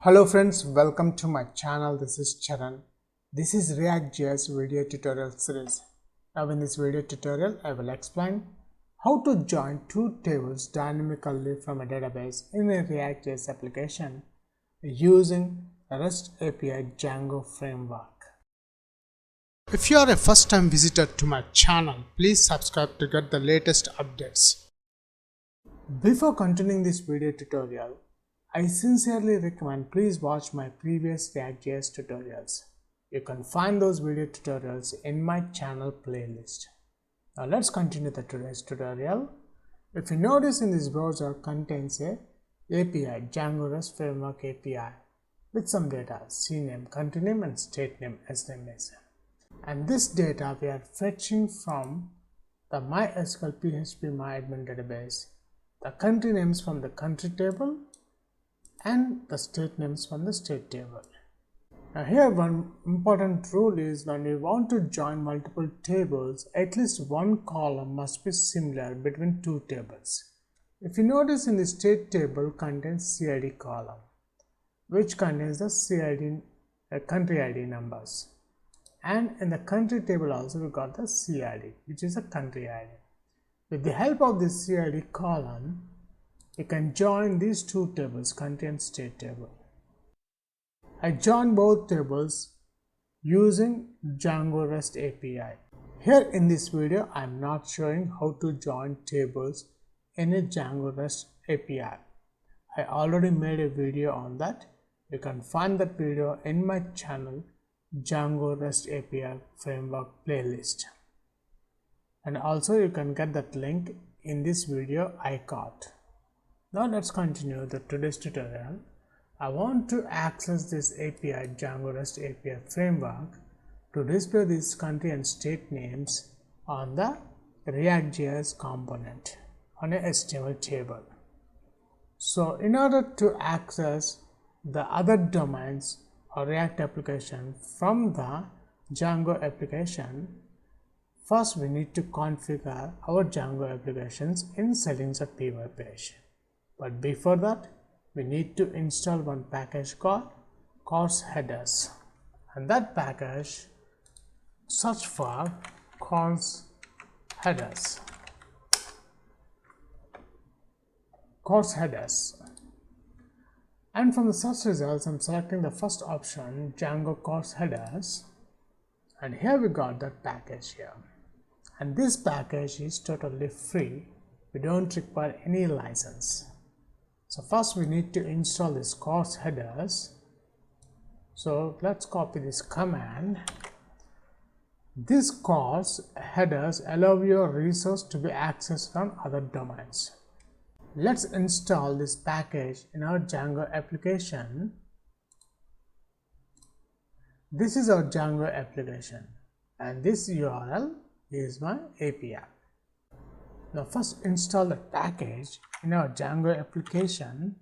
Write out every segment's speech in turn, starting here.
Hello friends, welcome to my channel. This is Charan. This is ReactJS video tutorial series. Now in this video tutorial, I will explain how to join two tables dynamically from a database in a ReactJS application using the REST API Django framework. If you are a first-time visitor to my channel, please subscribe to get the latest updates. Before continuing this video tutorial, I sincerely recommend please watch my previous ReactJS tutorials. You can find those video tutorials in my channel playlist. Now let's continue today's tutorial. If you notice, in this browser contains a API, Django REST Framework API with some data, CNAME, country name and state name as name is. And this data we are fetching from the MySQL PHP MyAdmin database, the country names from the country table and the state names from the state table. Now here one important rule is when we want to join multiple tables, at least one column must be similar between two tables. If you notice, in the state table contains CID column, which contains the CID country ID numbers, and in the country table also we got the CID, which is a country ID. With the help of this CID column, you can join these two tables, country and state table. I join both tables using Django REST API. Here in this video, I am not showing how to join tables in a Django REST API. I already made a video on that. You can find that video in my channel Django REST API framework playlist. And also you can get that link in this video icon. Now let's continue today's tutorial. I want to access this API, Django REST API framework, to display these country and state names on the ReactJS component on a HTML table. So in order to access the other domains or React application from the Django application, first we need to configure our Django applications in settings.py page. But before that, we need to install one package called course headers, and that package search for course headers. And from the search results, I'm selecting the first option, Django course headers, and here we got that package here. And this package is totally free. We don't require any license. So first we need to install this course headers. So let's copy this command. This course headers allow your resource to be accessed on other domains. Let's install this package in our Django application. This is our Django application and this URL is my API. Now first install the package in our Django application.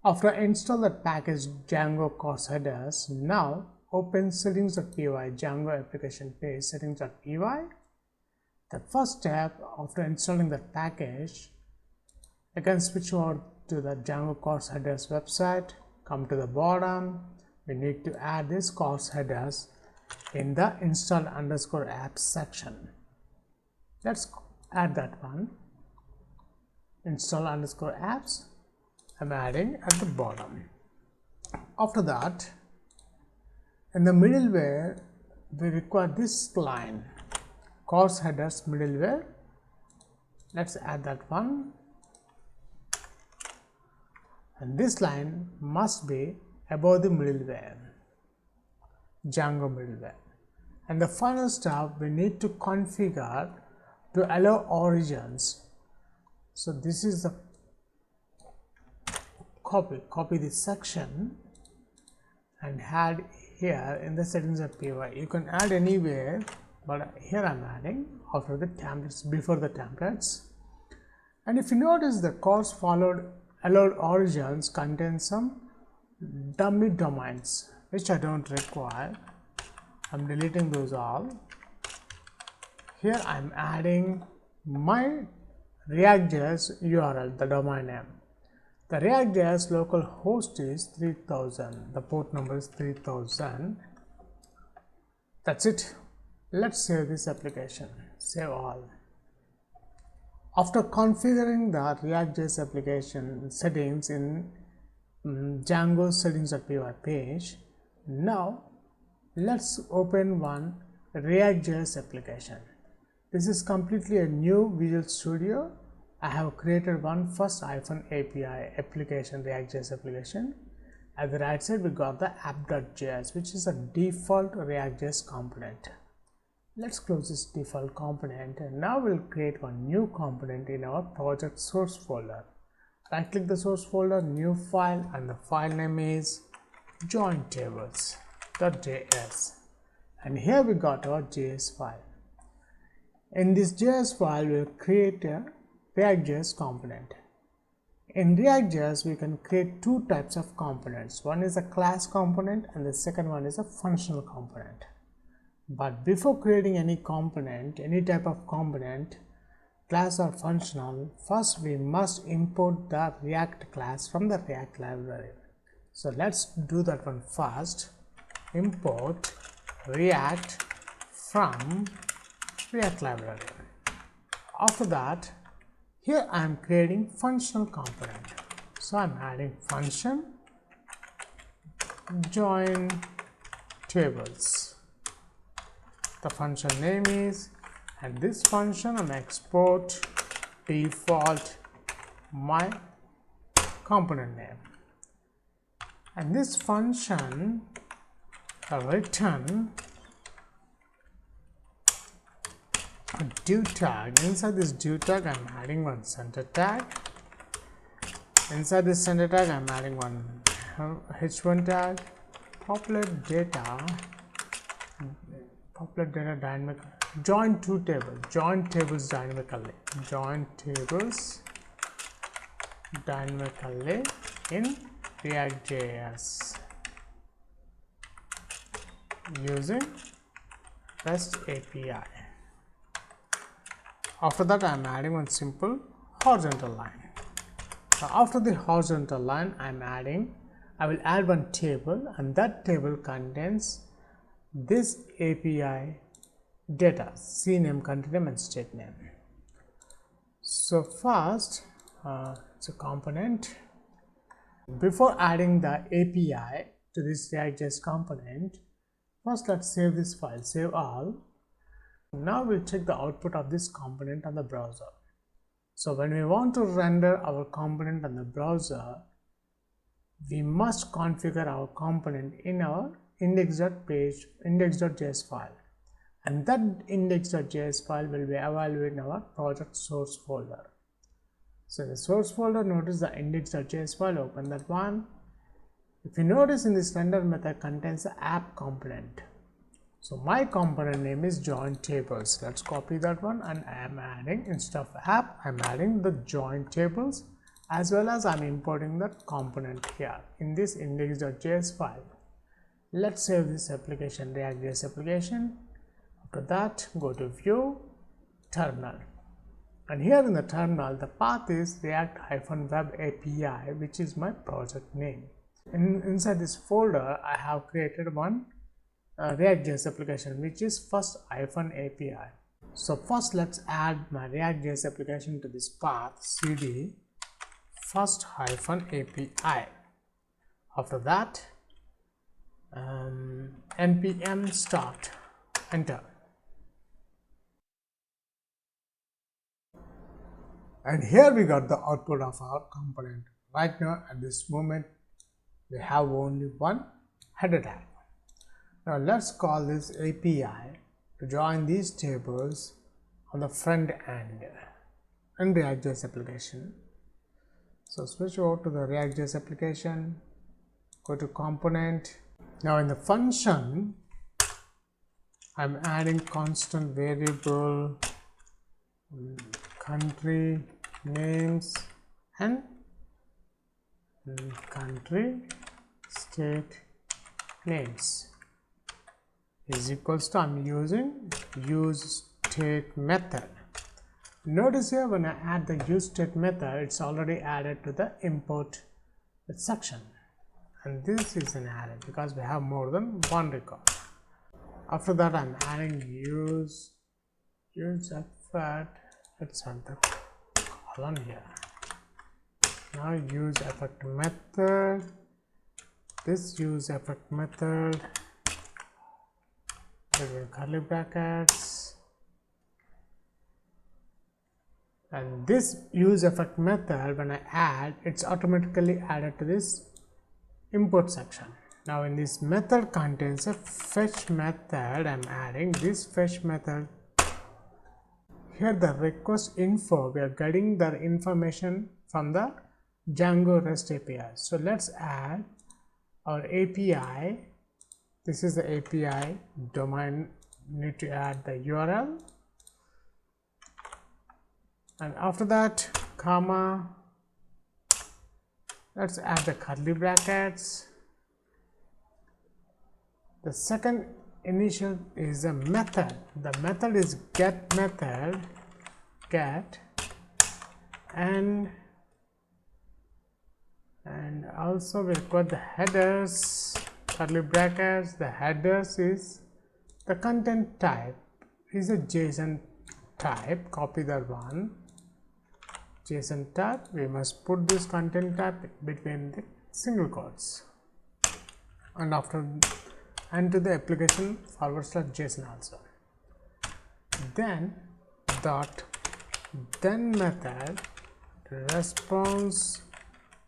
After install the package Django course headers, now open settings.py Django application page settings.py. The first step after installing the package, you can switch over to the Django course headers website. Come to the bottom, we need to add this course headers in the install_apps section. Let's add that one. Install_apps. I'm adding at the bottom. After that, in the middleware, we require this line, course headers middleware. Let's add that one. And this line must be above the middleware, Django middleware. And the final step, we need to configure to allow origins. So this is the copy this section and add here in the settings.py. You can add anywhere, but here I'm adding after the templates, before the templates. And if you notice, the course allowed origins contain some dummy domains which I don't require. I'm deleting those all. Here I'm adding my ReactJS URL, the domain name. The ReactJS local host is 3000, the port number is 3000. That's it. Let's save this application. Save all. After configuring the ReactJS application settings in Django settings.py page, now let's open one ReactJS application. This is completely a new Visual Studio. I have created one first -API application, ReactJS application. At the right side, we got the app.js, which is a default ReactJS component. Let's close this default component, and now we'll create one new component in our project source folder. Right click the source folder, new file, and the file name is jointables.js. And here we got our JS file. In this JS file, we'll create a ReactJS component. In ReactJS, we can create two types of components. One is a class component and the second one is a functional component. But before creating any component, any type of component, class or functional, first we must import the React class from the React library. So let's do that one first. Import React from React library. After that, here I am creating functional component. So I am adding function join tables. The function name is, and this function I'm export default my component name, and this function return a div tag. Inside this div tag I'm adding one center tag. Inside this center tag I'm adding one h1 tag. Populate data dynamic, join two tables, join tables dynamically, join tables dynamically in ReactJS using REST API. After that, I am adding one simple horizontal line. So after the horizontal line, I will add one table, and that table contains this API data, CNAME, country name, and state name. So first, it's a component. Before adding the API to this ReactJS component, first let's save this file, save all. Now we'll check the output of this component on the browser. So when we want to render our component on the browser, we must configure our component in our index.js file, and that index.js file will be available in our project source folder. So in the source folder, notice the index.js file, open that one. If you notice, in this render method contains the app component. So my component name is join tables. Let's copy that one, and I am adding, instead of app, I'm adding the join tables, as well as I'm importing that component here in this index.js file. Let's save this application, ReactJS application. After that, go to View, Terminal. And here in the terminal, the path is React-Web API, which is my project name. Inside this folder, I have created one ReactJS application, which is first-API. So first, let's add my ReactJS application to this path, cd first-API. After that, npm start, enter, and here we got the output of our component. Right now, at this moment, we have only one header tag. Now let's call this API to join these tables on the front end in ReactJS application. So switch over to the ReactJS application, go to component. Now in the function, I'm adding constant variable, country names, and country state names is equals to, I'm using use state method. Notice here when I add the useState method, it's already added to the import section, and this is an array because we have more than one record. After that, I'm adding use effect. Let's add the colon here. Now use effect method. This use effect method between curly brackets, and this use effect method, when I add, it's automatically added to this import section. Now in this method contains a fetch method. I'm adding this fetch method. Here the request info, we are getting the information from the Django REST API. So let's add our API. This is the API domain. Need to add the URL, and after that, comma, let's add the curly brackets. The second initial is a method. The method is get method, get, and also we require the headers, curly brackets. The headers is the content type is a JSON type. Copy that one. JSON type, we must put this content type between the single quotes, and after and to the application /JSON also. Then dot then method response,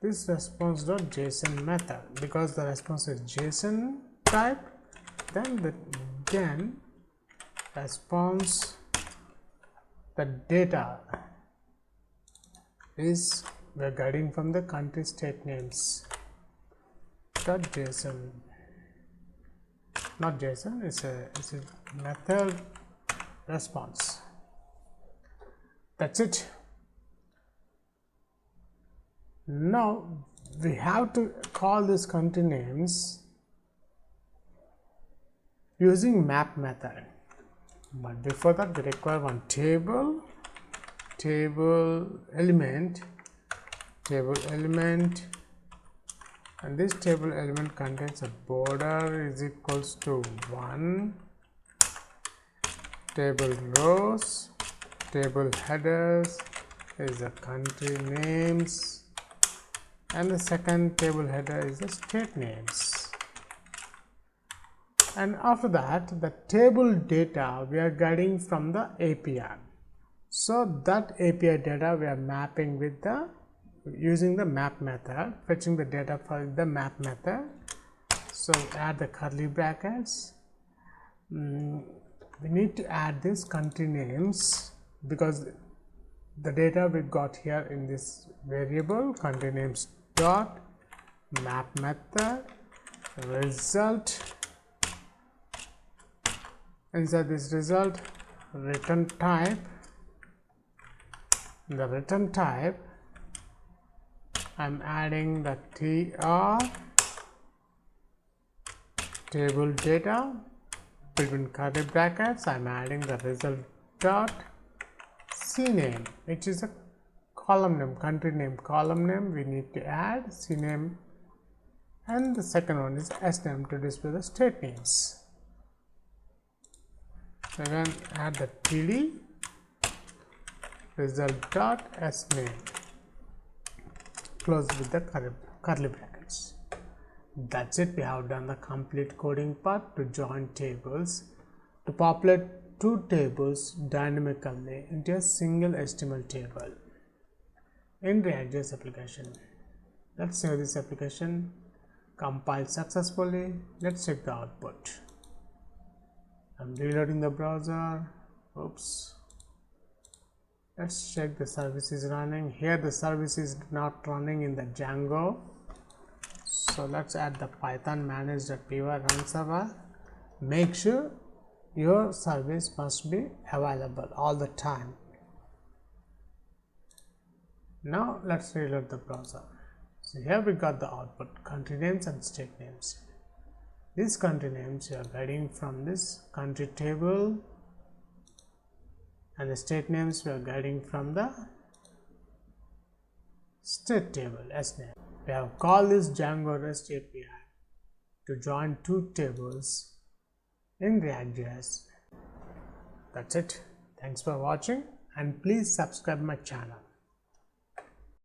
this response.json method, because the response is JSON type. Then the then response, the data is we are getting from the country state names dot JSON, not JSON, it's a method response. That's it. Now we have to call this country names using map method, but before that we require one table element, and this table element contains a border is equals to 1, table rows, table headers is the country names, and the second table header is the state names. And after that, the table data we are getting from the API. So that API data we are mapping with the using the map method, fetching the data for the map method. So add the curly brackets. We need to add this country names because the data we got here in this variable country names dot map method result. Inside this result, return type. The return type, I'm adding the tr table data between curly brackets. I'm adding the result dot cname, which is a column name, country name, column name. We need to add cname, and the second one is sname to display the state names. Again, add the td result dot sname, close with the curly brackets. That's it. We have done the complete coding part to join tables, to populate two tables dynamically into a single HTML table in ReactJS application. Let's save this application, compile successfully. Let's check the output. I'm reloading the browser. Oops. Let's check the service is running. Here the service is not running in the Django. So let's add the python manage.py run server. Make sure your service must be available all the time. Now let's reload the browser. So here we got the output, country names and state names. These country names you are getting from this country table and the state names we are getting from the state table as name. We have called this Django REST API to join two tables in ReactJS. That's it. Thanks for watching and please subscribe my channel.